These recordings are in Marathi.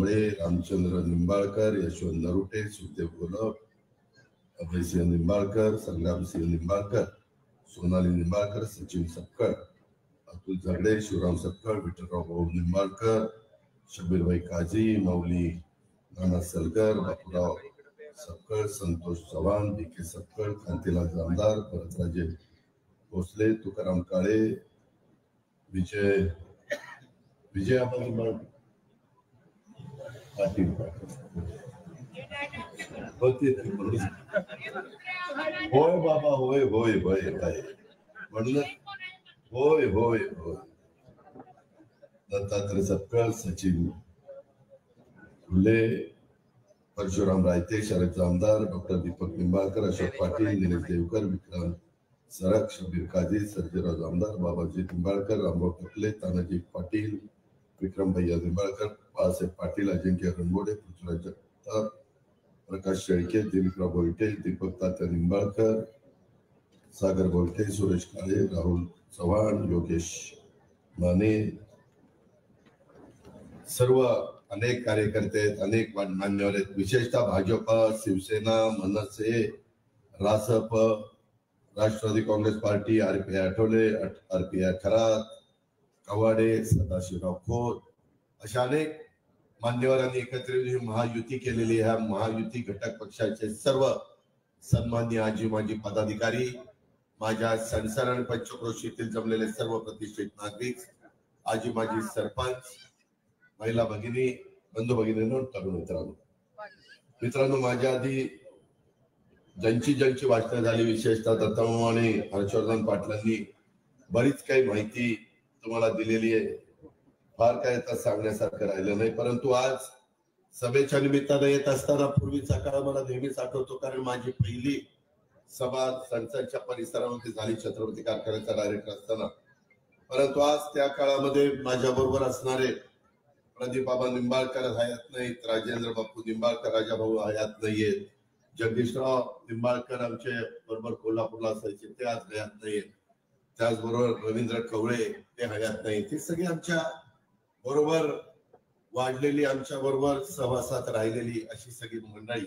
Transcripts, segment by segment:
रामचंद्र निंबाळकर, यशवंत नरुटे, सुखदेव गोलप, अभयसिंह निंबाळकर, संग्रामसिंह निंबाळकर, सोनाली निंबाळकर, सचिन सपकाळ, अतुल झगडे, शिवराम सपकाळ, विठ्ठलराव भाऊ निंबाळकर, शबीरभाई काझी, मौली नाना सलगर, बापूराव सपकाळ, संतोष चव्हाण, बीके सपकाळ, कांतीलाल जामदार, भरतराजे भोसले, तुकाराम काळे, विजय पाटील होय बाबा, होय होय होय होय म्हणलं, होय होय होय. दत्तात्रय सपकाळ, सचिन फुले, परशुराम रायते, शरद जामदार, डॉक्टर दीपक निंबाळकर, अशोक पाटील, निलेश देवकर, विक्रम सरक, शबीर काझी, सर्जेराव जामदार, बाबाजी निंबाळकर, रामभाऊ टकले, तानाजी पाटील, विक्रम भैया निंबाळकर, बाळासाहेब पाटील, अजिंक्य रणबोडे, पृथ्वीराज जगताप, प्रकाश शेळके, दिलीपराव बोलटे, दीपक तात्या निंबाळकर, सागर बोलटे, सुरेश काळे, राहुल चव्हाण, योगेश माने, सर्व अनेक कार्यकर्ते आहेत, अनेक मान्यवर आहेत, विशेषतः Bhajapa, Shiv Sena, Manase, Rasap, Rashtrawadi Congress party, RPI Athawale, RPI Kharat, Kawade, Sadashivrao Khot, अशा अनेक मान्यवरांनी एकत्रित महायुती केलेली. ह्या महायुती घटक पक्षाचे सर्व सन्माननीय आजी माजी पदाधिकारी, माझ्या संसार आणि पंचक्रोशीतील जमलेले सर्व प्रतिष्ठित नागरिक, आजी माजी सरपंच, महिला भगिनी, बंधू भगिनी, तरुण मित्रांनो, माझ्या आधी ज्यांची भाषणं झाली, विशेषतः दत्ताभाऊ आणि हर्षवर्धन पाटलांनी बरीच काही माहिती तुम्हाला दिलेली आहे. फार काय आता सांगण्यासारखं राहिलं नाही, परंतु आज सभेच्या निमित्तानं येत असताना पूर्वीचा काळ मला नेहमीच आठवतो, कारण माझी पहिली सभा संसदच्या परिसरामध्ये झाली छत्रपती कारखान्याचा डायरेक्टर असताना. परंतु आज त्या काळामध्ये माझ्या बरोबर असणारे प्रदीप बाबा निंबाळकर हयात नाहीत, राजेंद्र बापू निंबाळकर राजाभाऊ हयात नाहीयेत, जगदीशराव निंबाळकर आमचे बरोबर कोल्हापूरला असायचे ते आज हयात नाहीयेत, त्याचबरोबर रवींद्र कवळे ते हयात नाहीत. ते सगळे आमच्या बरोबर वाढलेली, आमच्या बरोबर सहवासात राहिलेली अशी सगळी मंडळी.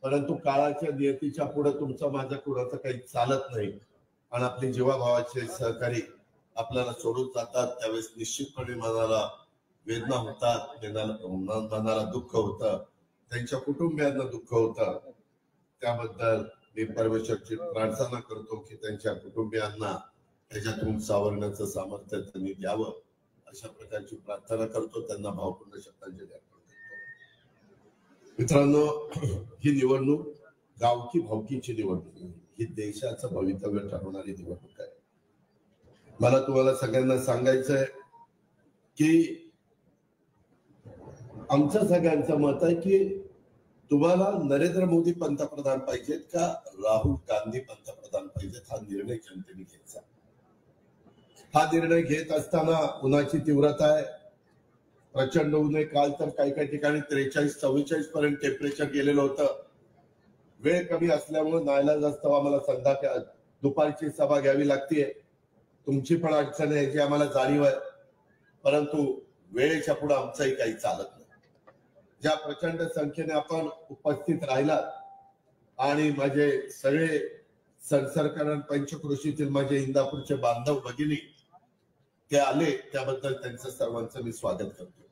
परंतु काळाच्या नियतीच्या पुढे तुमचं माझं कुणाचं काही चालत नाही आणि आपले जीवाभावाचे सहकारी आपल्याला सोडून जातात, त्यावेळेस निश्चितपणे मनाला वेदना होतात, मनाला दुःख होतं, त्यांच्या कुटुंबियांना दुःख होतं. त्याबद्दल मी परमेश्वरची प्रार्थना करतो की त्यांच्या कुटुंबियांना त्याच्यातून सावरण्याचं सामर्थ्य त्यांनी द्यावं, अशा प्रकारची प्रार्थना करतो. त्यांना भावपूर्ण शब्दांजली अर्पण करतो. मित्रांनो, ही निवडणूक गावकी भावकीची निवडणूक, ही देशाचं भवितव्य ठरवणारी निवडणूक आहे. मला तुम्हाला सगळ्यांना सांगायचंय की आमचं सगळ्यांचं मत आहे की तुम्हाला नरेंद्र मोदी पंतप्रधान पाहिजेत का राहुल गांधी पंतप्रधान पाहिजेत, हा निर्णय जनतेने घ्यायचा. हा निर्णय घेत असताना उन्हाची तीव्रता आहे, प्रचंड ऊन आहे. काल तर काही काही ठिकाणी 43-44 पर्यंत टेम्परेचर गेलेलं होतं. वेळ कमी असल्यामुळे नाईलाज असतो आम्हाला दुपारची सभा घ्यावी लागते. तुमची पण अडचण आहे याची आम्हाला जाणीव आहे, परंतु वेळेच्या पुढे आमचंही काही चालत नाही. ज्या प्रचंड संख्येने आपण उपस्थित राहिला आणि माझे सगळे संसर्करण पंचक्रोशीतील माझे इंदापूरचे बांधव भगिनी ते आले, त्याबद्दल त्यांचं सर्वांचं मी स्वागत करतो.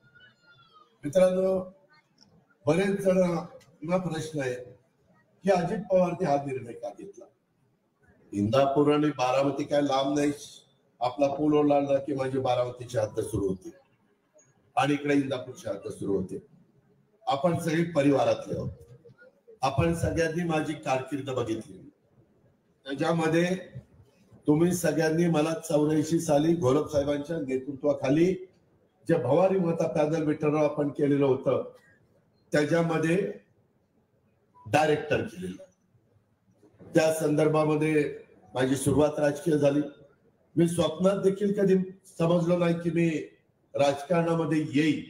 मित्रांनो, बरेच जणांना प्रश्न आहे की अजित पवारने हा निर्णय का घेतला. इंदापूर आणि बारामती काय लांब नाही, आपला पूल ओलांडला की माझी बारामतीची हद्द सुरू होती आणि इकडे इंदापूरची हद्द सुरू होते. आपण सगळे परिवारातले आहोत. आपण सगळ्यांनी माझी कारकीर्द बघितली, त्याच्यामध्ये तुम्ही सगळ्यांनी मला 84 साली घोलप साहेबांच्या नेतृत्वाखाली जे भवारी माता पॅनल विठ्ठलराव आपण केलेलं होतं त्याच्यामध्ये डायरेक्टर केलेलं. त्या संदर्भामध्ये माझी सुरुवात राजकीय झाली. मी स्वप्नात देखील कधी समजलो नाही की मी राजकारणामध्ये येईल,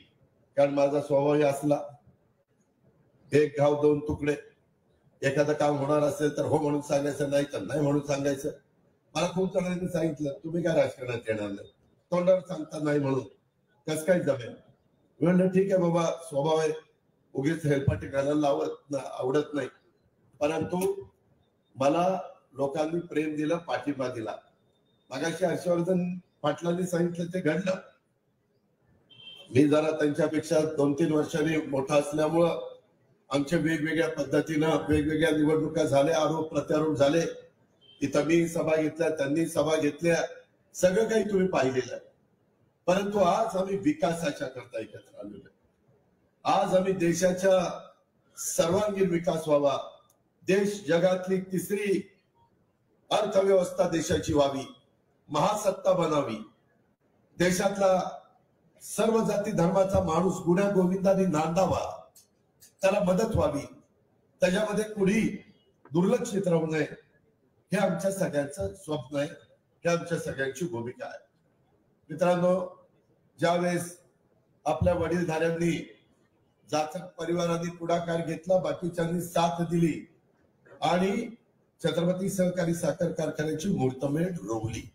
कारण माझा स्वभाव असला एक घाव दोन तुकडे. एखादं काम होणार असेल तर हो म्हणून सांगायचं, नाही तर नाही म्हणून सांगायचं. मला खूप जणांनी सांगितलं तुम्ही काय राजकारणात येणार नाही, तोंडावर सांगता नाही म्हणून कसं काय जमेल. म्हणलं ठीक आहे बाबा, स्वभाव आहे, उगीच हेलपाटे घालायला आवडत नाही, परंतु मला लोकांनी प्रेम दिलं, पाठिंबा दिला. मगाशी हर्षवर्धन पाटलांनी सांगितलं ते घडलं. मी जरा त्यांच्यापेक्षा 2-3 वर्षांनी मोठा असल्यामुळं आमच्या वेगवेगळ्या पद्धतीनं वेगवेगळ्या निवडणुका झाल्या, आरोप प्रत्यारोप झाले. इथं मी सभा घेतल्या, त्यांनी सभा घेतल्या, सगळं काही तुम्ही पाहिलेलं आहे. परंतु आज आम्ही विकासाच्या करता एकत्र आलेलो आहे. आज आम्ही देशाच्या सर्वांगीण विकास व्हावा, देश जगातली 3री अर्थव्यवस्था देशाची व्हावी, महासत्ता बनावी, देशातला सर्व जाती धर्माचा माणूस गुण्या गोविंदाने नांदावा, त्याला मदत व्हावी, त्याच्यामध्ये कुणी दुर्लक्षित राहू नये, हे आमच्या सगळ्यांचं स्वप्न आहे, हे आमच्या सगळ्यांची भूमिका आहे. मित्रांनो, ज्यावेळेस आपल्या वडीलधाऱ्यांनी, जाचक परिवारांनी पुढाकार घेतला, बाकीच्यांनी साथ दिली आणि छत्रपती सहकारी साखर कारखान्याची मुहूर्तमेढ रोवली,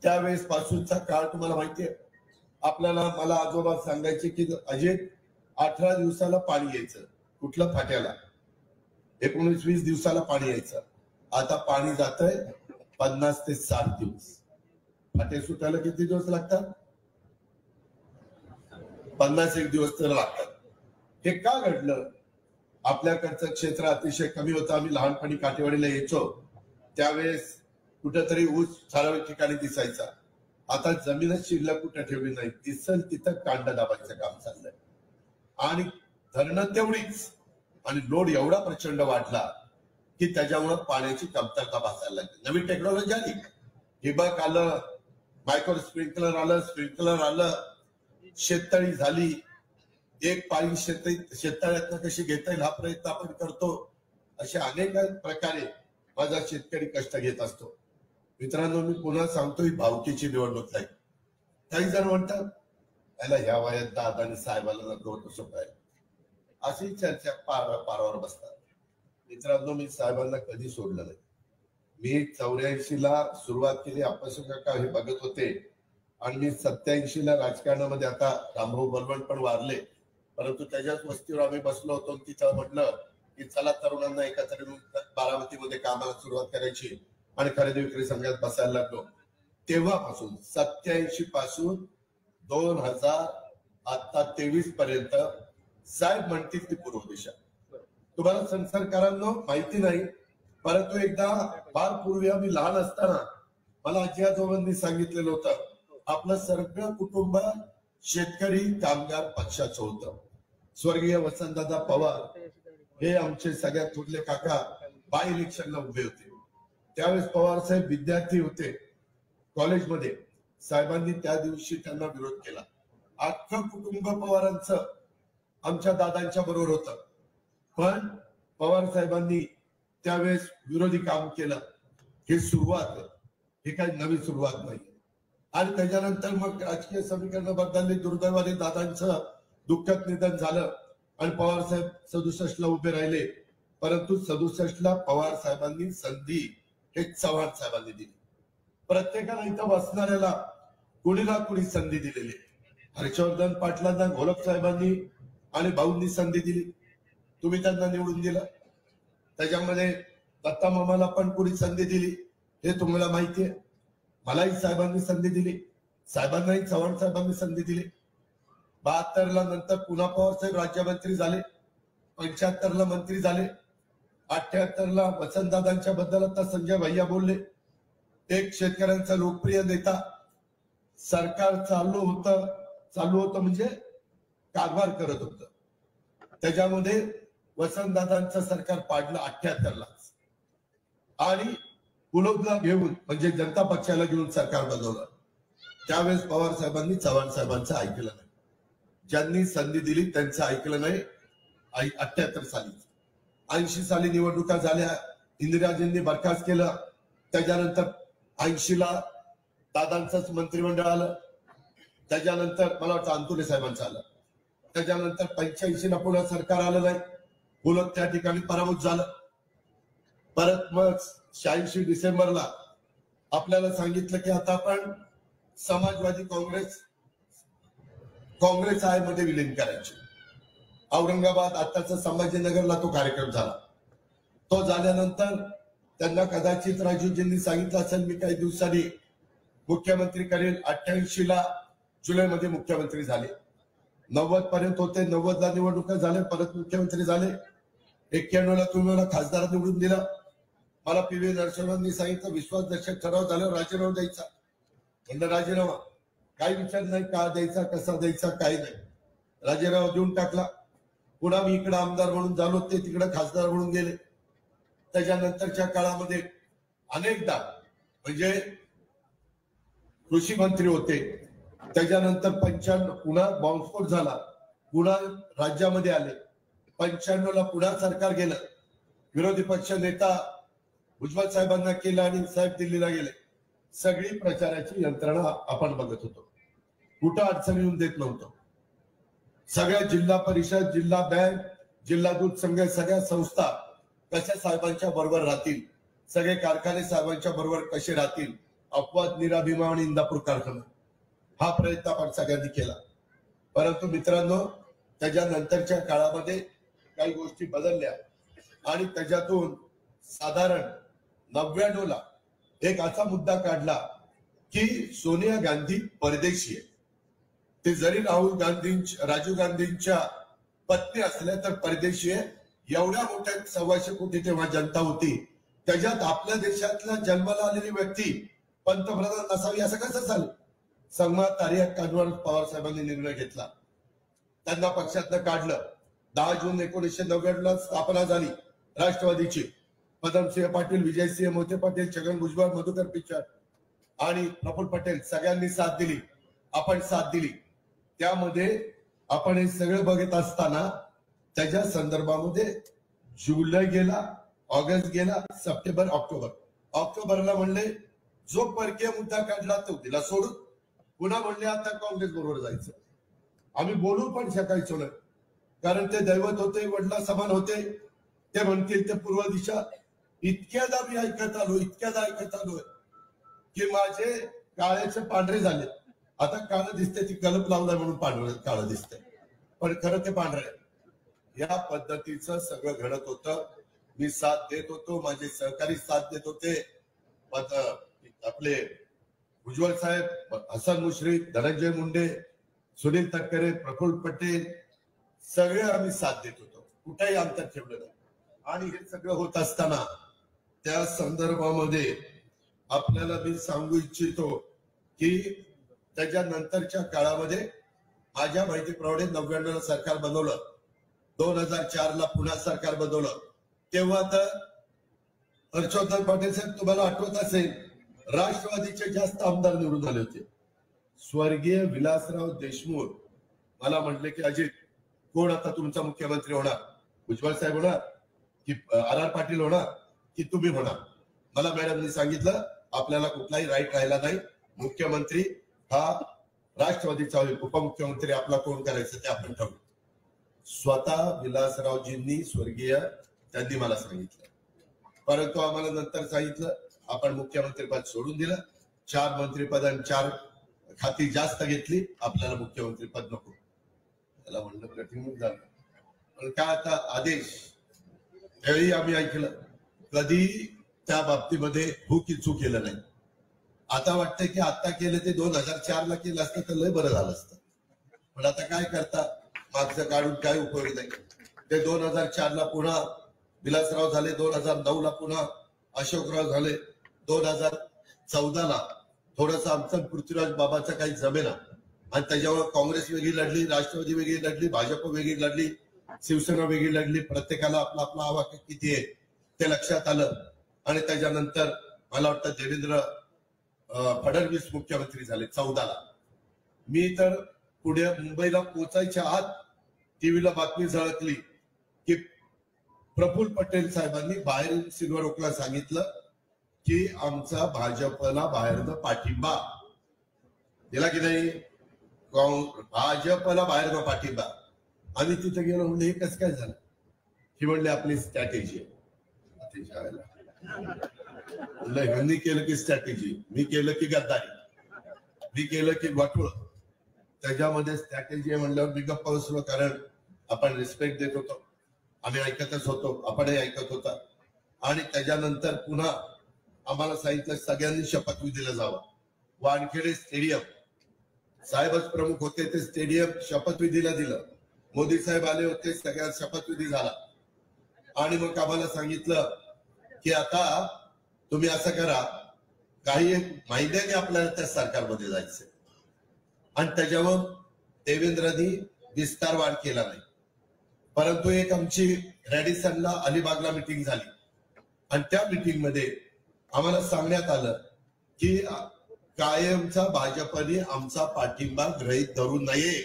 त्यावेळेस पासूनचा काळ तुम्हाला माहितीये. आपल्याला मला आजोबा सांगायचे की अजित 18 दिवसाला पाणी यायचं, कुठलं फाट्याला 19-20 दिवसाला पाणी यायचं. आता पाणी जातंय 50 ते 60 दिवस. फाटे सुटायला किती दिवस लागतात? 51 दिवस तर लागतात. हे का घडलं? आपल्याकडचं क्षेत्र अतिशय कमी होतं. आम्ही लहानपणी काठेवाडीला यायचो, त्यावेळेस कुठेतरी ऊस ठराविक ठिकाणी दिसायचा. आता जमीनच शिल्लक कुठे ठेवली नाही, दिसल तिथं कांड दाबायचं काम चाललंय. आणि धरणं तेवढीच, आणि लोड एवढा प्रचंड वाढला की त्याच्यामुळे पाण्याची कमतरता भासायला लागली. नवीन टेक्नॉलॉजी आली, ठिबक आलं, मायक्रो स्प्रिंकलर आलं, स्प्रिंकलर आलं, शेततळी झाली. एक पाणी शेततळ्यातनं कशी घेता येईल हा प्रयत्न आपण करतो. अशा अनेक प्रकारे माझा शेतकरी कष्ट घेत असतो. मित्रांनो, मी पुन्हा सांगतो, ही भावकीची निवडणूक नाही. काही जण म्हणतात याला ह्या वयात दादा आणि साहेबाला नको सोपं आहे, अशी चर्चा पारावर बसतात. मित्रांनो, मी साहेबांना कधी सोडलं नाही. मी 84ला सुरुवात केली, आप्पासाहेब काका हे बघत होते, आणि मी 87ला राजकारणामध्ये, आता रामभाऊ बलवंत पण वारले, परंतु त्याच्याच वस्तीवर आम्ही बसलो होतो. तिथं म्हटलं की चला तरुणांना एकत्र बारामतीमध्ये कामाला सुरुवात करायची, आणि खरेदी विक्री संघात बसायला लागलो. तेव्हापासून 87 पासून 2000 आता 23 पर्यंत साहेब म्हणतील ती पूर्व दिशा. तुम्हाला संसारकारांना माहिती नाही, परंतु एकदा फार पूर्वी आम्ही लहान असताना मला आजी आजोबांनी सांगितलेलं होतं, आपलं सगळं कुटुंब शेतकरी कामगार पक्षाचं होतं. स्वर्गीय वसंतदादा पवार हे आमचे सगळ्यात थोरले काका बाय इलेक्शनला उभे होते. त्यावेळेस पवार साहेब विद्यार्थी होते कॉलेजमध्ये. साहेबांनी त्या दिवशी त्यांना विरोध केला. अख्खं कुटुंब पवारांचं आमच्या दादांच्या बरोबर होतं, पण पवार साहेबांनी त्यावेळेस विरोधी काम केलं. ही सुरुवात, ही काही नवी सुरुवात नाही. आणि त्याच्यानंतर मग राजकीय समीकरण बदलली. दुर्दैवाने दादांचं दुःखद निधन झालं आणि पवार साहेब 67ला उभे राहिले. परंतु 67ला पवार साहेबांनी संधी हे चव्हाण साहेबांनी दिली. प्रत्येकाला इथं बसणाऱ्याला कुणी ना कुणी संधी दिलेली. हर्षवर्धन पाटलांना घोलप साहेबांनी आणि भाऊंनी संधी दिली, तुम्ही त्यांना निवडून दिलं. त्याच्यामध्ये दत्ता मामाला पण कुणी संधी दिली, हे तुम्हाला माहिती आहे. मलाही साहेबांनी संधी दिली, साहेबांनाही चव्हाण साहेबांनी संधी दिली. 72ला नंतर पुन्हा पवार साहेब राज्यमंत्री झाले, 75ला मंत्री झाले, 78ला वसंतदादांच्या बद्दल आता संजय भैया बोलले. एक शेतकऱ्यांचा लोकप्रिय नेता. सरकार चालू होतं म्हणजे कारभार करत होतं. त्याच्यामध्ये वसंतदादांचं सरकार पाडलं 78ला, आणि पुलोदला घेऊन म्हणजे जनता पक्षाला घेऊन सरकार बनवलं. त्यावेळेस पवार साहेबांनी चव्हाण साहेबांचं ऐकलं नाही. ज्यांनी संधी दिली त्यांचं ऐकलं नाही. 78 साली, 80 साली निवडणुका झाल्या, इंदिराजींनी बरखास्त केलं. त्याच्यानंतर 80ला दादांचंच मंत्रिमंडळ आलं. त्याच्यानंतर मला वाटतं अंतुले साहेबांचं आलं. त्याच्यानंतर 85ला पुन्हा सरकार आलं नाही, पुलत त्या ठिकाणी पराभूत झालं. परत मग 86 डिसेंबरला आपल्याला सांगितलं की आता आपण समाजवादी काँग्रेस काँग्रेस आय मध्ये विलीन करायची. औरंगाबाद आताचा संभाजीनगरला तो कार्यक्रम झाला. तो झाल्यानंतर त्यांना कदाचित राजूजींनी सांगितलं असेल मी काही दिवसांनी मुख्यमंत्री करेल. 88ला जुलैमध्ये मुख्यमंत्री झाले. 90 पर्यंत होते. 90ला निवडणुका झाल्या, परत मुख्यमंत्री झाले. 91ला तुम्ही मला खासदार निवडून दिला. मला पी.व्ही. नरसिंहांनी सांगितलं विश्वासदर्शक ठराव झाल्यावर राजीनामा द्यायचा. म्हणलं राजीनामा काही विचार नाही, का द्यायचा, कसा द्यायचा, काही नाही. राजीनामा देऊन टाकला. पुन्हा मी इकडे आमदार म्हणून झालो, ते तिकडे खासदार म्हणून गेले. त्याच्यानंतरच्या काळामध्ये अनेकदा म्हणजे कृषी मंत्री होते. त्याच्यानंतर 95 पुन्हा बॉम्बस्फोट झाला, पुन्हा राज्यामध्ये आले. 95ला पुन्हा सरकार गेलं. विरोधी पक्ष नेता भुजबळ साहेबांना केलं आणि साहेब दिल्लीला गेले. सगळी प्रचाराची यंत्रणा आपण बघत होतो. कुठं अडचण येऊन देत नव्हतं. सगळ्या जिल्हा परिषद, जिल्हा बँक, जिल्हा दूध संघ, सगळ्या संस्था कशा साहेबांच्या बरोबर राहतील, सगळे कारखाने साहेबांच्या बरोबर कसे राहतील. अपवाद निराभिमान आणि इंदापूर कारखाना हा प्रयत्न आपण सगळ्यांनी केला. परंतु मित्रांनो त्याच्यानंतरच्या काळामध्ये काही गोष्टी बदलल्या आणि त्याच्यातून साधारण 99ला एक असा मुद्दा काढला की सोनिया गांधी परदेशी आहे. ते जरी राजीव गांधींच्या पत्नी असल्या तर परदेशी आहे. एवढ्या मोठ्या 125 कोटी तेव्हा जनता होती. त्याच्यात आपल्या देशातला जन्माला आलेली व्यक्ती पंतप्रधान नसावी असं कसं झालं. संगमा तारिक काढून पवार साहेबांनी निर्णय घेतला. त्यांना पक्षातनं काढलं. 10 जून 1990ला स्थापना झाली राष्ट्रवादीची. पदमसिंह पाटील, विजयसिंह मोहिते पाटील, छगन भुजबळ, मधुकर पिचड आणि प्रफुल्ल पटेल सगळ्यांनी साथ दिली. आपण साथ दिली. त्यामध्ये आपण हे सगळं बघत असताना त्याच्या संदर्भामध्ये जुलै गेला, ऑगस्ट गेला, सप्टेंबर, ऑक्टोबरला म्हणले जो परकीय मुद्दा काढला तो दिला सोडून. पुन्हा म्हणले आता काँग्रेस बरोबर जायचं. आम्ही बोलू पण शकायचो नाही, कारण ते दैवत होते, वडला समान होते. ते म्हणतील ते पूर्व दिशा. इतक्यादा मी ऐकत आलोय की माझे काळ्याचे पांढरे झाले. आता काळं दिसते ती कलप लावलाय म्हणून पांढरं काळं दिसतंय, पण खरं ते पांढरं. या पद्धतीचं सगळं घडत होतं. मी साथ देत होतो, माझे सहकारी साथ देत होते. आपले उज्ज्वल साहेब, हसन मुश्रीफ, धनंजय मुंडे, सुनील तटकरे, प्रफुल्ल पटेल सगळे आम्ही साथ देत होतो. कुठेही अंतर ठेवलं नाही. आणि हे सगळं होत असताना त्या संदर्भामध्ये आपल्याला मी सांगू इच्छितो की त्याच्यानंतरच्या काळामध्ये माझ्या माहितीप्रमाणे 99ला सरकार बनवलं. 2004ला पुन्हा सरकार बनवलं. तेव्हा तर हर्षवर्धन पाटील साहेब तुम्हाला आठवत असेल राष्ट्रवादीचे जास्त आमदार निवडून आले होते. स्वर्गीय विलासराव देशमुख मला म्हटले की अजित कोण आता तुमचा मुख्यमंत्री होणार, भुजबळ साहेब होणार की आर पाटील होणार की तुम्ही होणार. मला मॅडमनी सांगितलं आपल्याला कुठलाही राईट राहिला नाही. मुख्यमंत्री हा राष्ट्रवादीचा होईल, उपमुख्यमंत्री आपला कोण करायचं ते आपण ठरवू. स्वतः विलासरावजींनी स्वर्गीय त्यांनी मला सांगितलं. परंतु आम्हाला नंतर सांगितलं आपण मुख्यमंत्रीपद सोडून दिलं. 4 मंत्रीपद आणि 4 खाती जास्त घेतली. आपल्याला मुख्यमंत्रीपद नको. त्याला म्हणलं कठीण झालं. पण काय आता आदेश त्यावेळी आम्ही ऐकलं. कधी त्या बाबतीमध्ये हो की चूक केलं नाही. आता वाटतंय की आता केलं ते 2004ला केलं असतं तर लय बरं झालं असतं. पण आता काय करता, मागचं काढून काय उपयोग नाही. ते 2004ला पुन्हा विलासराव झाले, 2009ला पुन्हा अशोकराव झाले, 2014ला थोडस आमचं पृथ्वीराज बाबाचं काही जमेना आणि त्याच्यावर काँग्रेस वेगळी लढली, राष्ट्रवादी वेगळी लढली, भाजप वेगळी लढली, शिवसेना वेगळी लढली. प्रत्येकाला आपला आपला आवाज किती आहे ते लक्षात आलं. आणि त्याच्यानंतर मला वाटतं देवेंद्र फडणवीस मुख्यमंत्री झाले 14ला. मी तर पुढे मुंबईला पोहोचायच्या आत टीव्हीला बातमी झळकली की प्रफुल्ल पटेल साहेबांनी बाहेर सिल्वर ओकला सांगितलं की आमचा भाजपला बाहेरनं पाठिंबा दिला की नाही. भाजपला बाहेरनं पाठिंबा. आम्ही तिथे गेलो म्हणजे हे कसं काय झालं. ही म्हणले आपली स्ट्रॅटेजी आहे. ह्यांनी केलं की स्ट्रॅटेजी, मी केलं की गद्दारी, मी केलं की वाटोळ. त्याच्यामध्ये स्ट्रॅटेजी आहे म्हणल्यावर मी गप्प बसलो, कारण आपण रिस्पेक्ट देत होतो, आम्ही ऐकतच होतो, आपणही ऐकत होता. आणि त्याच्यानंतर पुन्हा आम्हाला सांगितलं सगळ्यांनी शपथविधीला जावं. वानखेडे स्टेडियम साहेबच प्रमुख होते, ते स्टेडियम शपथविधीला दिलं. मोदी साहेब आले होते, सगळ्यात शपथविधी झाला. आणि मग आम्हाला सांगितलं की आता तुम्ही असं करा, काही एक महिन्याने आपल्याला त्या सरकारमध्ये जायचं. आणि त्याच्यावर देवेंद्रनी विस्तार वाढ केला नाही. परंतु एक आमची रॅडिसनला अलिबागला मिटिंग झाली आणि त्या मिटिंग मध्ये आम्हाला सांगण्यात आलं की कायमचा भाजपने आमचा पाठिंबा गृहीत धरू नये.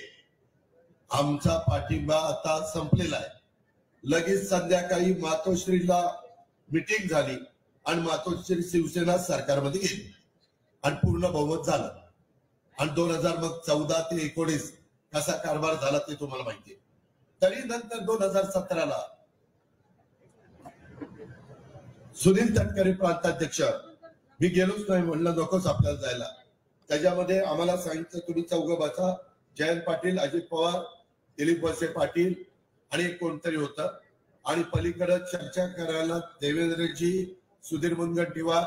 आमचा पाठिंबा आता संपलेला आहे. लगेच संध्याकाळी मातोश्रीला मिटिंग झाली आणि मातोश्री शिवसेना सरकारमध्ये गेली आणि पूर्ण बहुमत झालं. आणि 2014 ते 2019 कसा कारभार झाला ते तुम्हाला माहितीये. तरी नंतर 2017ला सुनील तटकरे प्रांताध्यक्ष, मी गेलोच नाही, म्हणलं नकोच आपल्याला जायला. त्याच्यामध्ये आम्हाला सांगितलं तुम्ही चौघ बसा, जयंत पाटील, अजित पवार, दिलीप वळसे पाटील आणि कोणतरी होतं. आणि पलीकडे चर्चा करायला देवेंद्रजी, सुधीर मुनगंटीवार,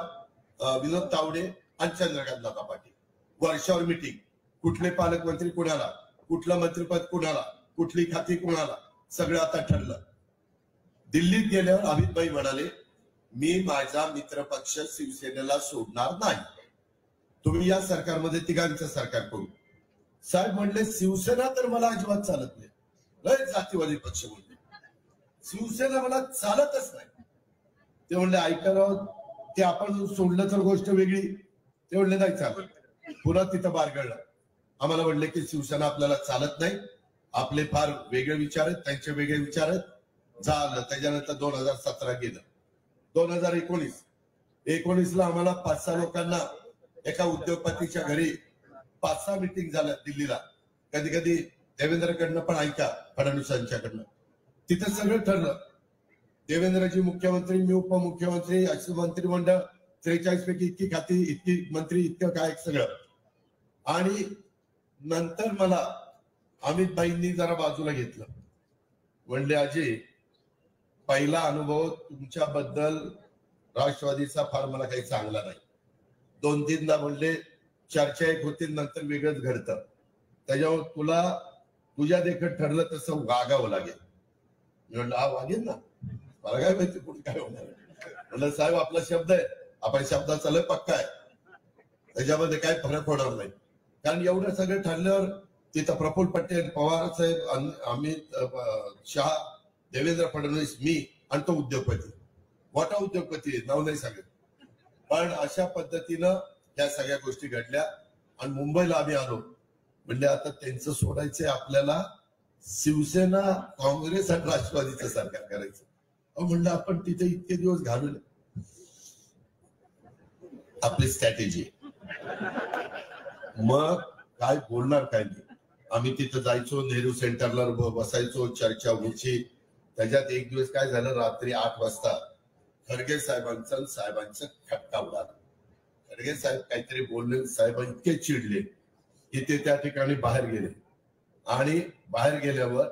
विनोद तावडे आणि चंद्रकांत दादा पाटील. वर्षावर मिटिंग, कुठले पालकमंत्री कुणाला, कुठलं मंत्रिपद कुणाला, कुठली खाती कुणाला, सगळं आता ठरलं. दिल्लीत गेल्यावर अमितभाई म्हणाले मी माझा मित्रपक्ष शिवसेनेला सोडणार नाही, तुम्ही या सरकारमध्ये तिघांचं सरकार करू. साहेब म्हणले शिवसेना तर मला अजिबात चालत नाही, लय जातीवादी पक्ष म्हणले, शिवसेना मला चालतच नाही. ते म्हणले ऐका, ते आपण सोडलं तर गोष्ट वेगळी. ते म्हणले नाही चालत. पुन्हा तिथं बारगळलं. आम्हाला म्हणले की शिवसेना आपल्याला चालत नाही, आपले फार वेगळे विचार आहेत, त्यांचे वेगळे विचार आहेत. झालं. त्याच्यानंतर 2017 गेलं. 2019ला आम्हाला 5-6 लोकांना एका उद्योगपतीच्या घरी 5-6 मिटिंग झाल्या दिल्लीला. कधी कधी देवेंद्रकडनं पण ऐका, फडणवीसांच्याकडनं. तिथं सगळं ठरलं. देवेंद्रजी मुख्यमंत्री, मी उपमुख्यमंत्री, असं मंत्रिमंडळ 43 पैकी इतकी खाती, इतकी मंत्री, इतकं काय सगळं. आणि नंतर मला अमितभाईंनी जरा बाजूला घेतलं. म्हणले अजय, पहिला अनुभव तुमच्याबद्दल राष्ट्रवादीचा फार मला काही चांगला नाही. 2-3दा म्हणले चर्चा एक होती, नंतर वेगळंच घडतं. त्याच्यावर तुला तुझ्या देखत ठरलं तसं वागावं लागेल. मी म्हणलं हा वागेल ना, मला काय माहिती पुढे काय होणार. म्हणलं साहेब आपला शब्द आहे, आपण शब्दाचा लय पक्का आहे, त्याच्यामध्ये काय फरक होणार नाही. कारण एवढं सगळं ठरल्यावर तिथं प्रफुल्ल पटेल, पवार साहेब, अमित शहा, देवेंद्र फडणवीस, मी आणि तो उद्योगपती, मोठा उद्योगपती, नाव नाही सांगत. पण अशा पद्धतीनं या सगळ्या गोष्टी घडल्या. आणि मुंबईला आम्ही आलो. म्हणजे आता त्यांचं सोडायचंय आपल्याला, शिवसेना, काँग्रेस आणि राष्ट्रवादीचं सरकार करायचं. म्हणलं आपण तिथे इतके दिवस घालवले, आपली स्ट्रॅटेजी. मग काय बोलणार काय नाही. आम्ही तिथं जायचो, नेहरू सेंटरला बसायचो, चर्चा व्हायची. त्याच्यात एक दिवस काय झालं, रात्री 8 वाजता खडगे साहेबांचं खटका उडाला. खडगे साहेब काहीतरी बोलले, साहेब इतके चिडले की ते त्या ठिकाणी बाहेर गेले. आणि बाहेर गेल्यावर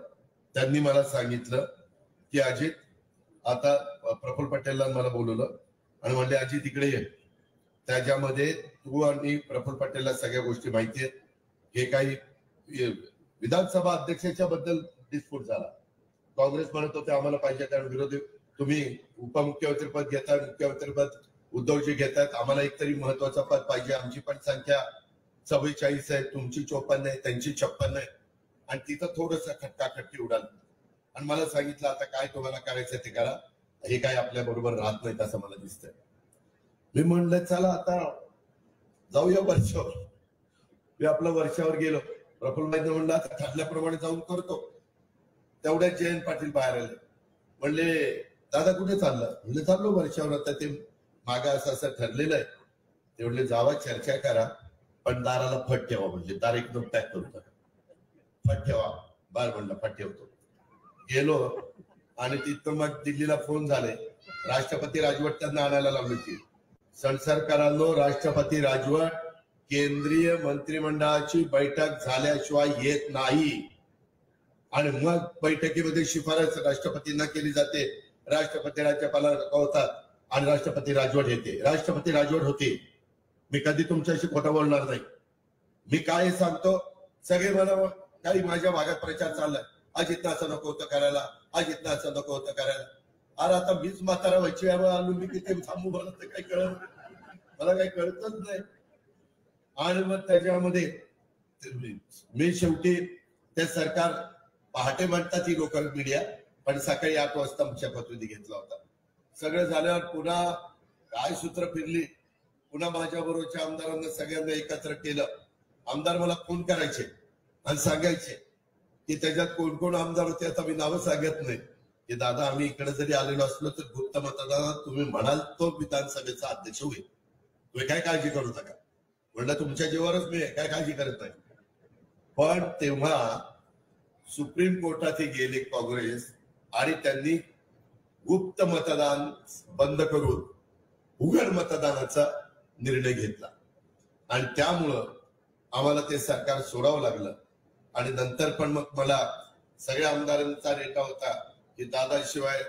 त्यांनी मला सांगितलं की अजित, आता प्रफुल्ल पटेलला मला बोलवलं आणि म्हणले अजित इकडे ये. त्याच्यामध्ये तू आणि प्रफुल्ल पटेलला सगळ्या गोष्टी माहिती आहेत. हे काही विधानसभा अध्यक्षाच्या बद्दल डिस्प्यूट झाला. काँग्रेस म्हणत होते आम्हाला पाहिजे, कारण विरोधी तुम्ही उपमुख्यमंत्रीपद घेताय, मुख्यमंत्रीपद उद्धवजी घेतात, आम्हाला एक तरी महत्वाचं पद पाहिजे. आमची पण संख्या 44 आहे, तुमची 54 आहे, त्यांची 56 आहे. आणि तिथं थोडस खटकाखटकी उडाल. आणि मला सांगितलं आता काय तुम्हाला करायचं ते करा, हे काय आपल्या बरोबर राहत नाही असं मला दिसतंय. मी म्हणलं चला आता जाऊया वर्षावर. मी आपलं वर्षावर गेलो. प्रफुल्ल म्हणलं आता ठरल्याप्रमाणे जाऊन करतो. तेवढ्यात जयंत पाटील बाहेर आले. म्हणले दादा कुठे चाललं. म्हणजे चाललो वर्षावर. आता ते मागा असं ठरलेलं आहे. ते म्हणले जावा चर्चा करा, पण दाराला फट ठेवा. म्हणजे दार एकदम पॅक करतो, फट ठेवा. बार म्हणलं फट ठेवतो. गेलो आणि तिथं मग दिल्लीला फोन झाले. राष्ट्रपती राजवट त्यांना आणायला लावली होती. संसरकरांनो, राष्ट्रपती राजवट केंद्रीय मंत्रिमंडळाची बैठक झाल्याशिवाय येत नाही आणि मग बैठकीमध्ये शिफारस राष्ट्रपतींना केली जाते. राष्ट्रपती राज्यपालाला कळवतात आणि राष्ट्रपती राजवट येते. राष्ट्रपती राजवट होते. मी कधी तुमच्याशी खोटं बोलणार नाही. मी काय सांगतो, सगळे मला काही माझ्या भागात प्रचार चाललाय, आज इथं असं नको होतं करायला, आज इथं असं नको होतं करायला. अरे आता मीच म्हातारा व्हायची आलो, मी किती थांबू, मला तर काही कळत, मला काही कळतच नाही. आणि मग त्याच्यामध्ये मी शेवटी ते सरकार पहाटे म्हणतात ही लोकल मीडिया, पण सकाळी 8 वाजता शपथविधी घेतला होता. सगळं झाल्यावर पुन्हा काय सूत्र फिरली, पुन्हा माझ्या बरोबरच्या आमदारांना सगळ्यांना एकत्र केलं. आमदार मला फोन करायचे आणि सांगायचे की त्याच्यात कोण कोण आमदार होते. आता मी नावं सांगत नाही की दादा आम्ही इकडे जरी आलेलो असलो तर गुप्त मतदानात तुम्ही म्हणाल तो विधानसभेचा अध्यक्ष होईल, तुम्ही काय काळजी करू नका. म्हणलं तुमच्या जीवावरच मी काय काळजी करत नाही. पण तेव्हा सुप्रीम कोर्टात गेले काँग्रेस आणि त्यांनी गुप्त मतदान बंद करून उघड मतदानाचा निर्णय घेतला आणि त्यामुळं आम्हाला ते सरकार सोडावं लागलं. आणि नंतर पण मग मला सगळ्या आमदारांचा रेटा होता की दादाशिवाय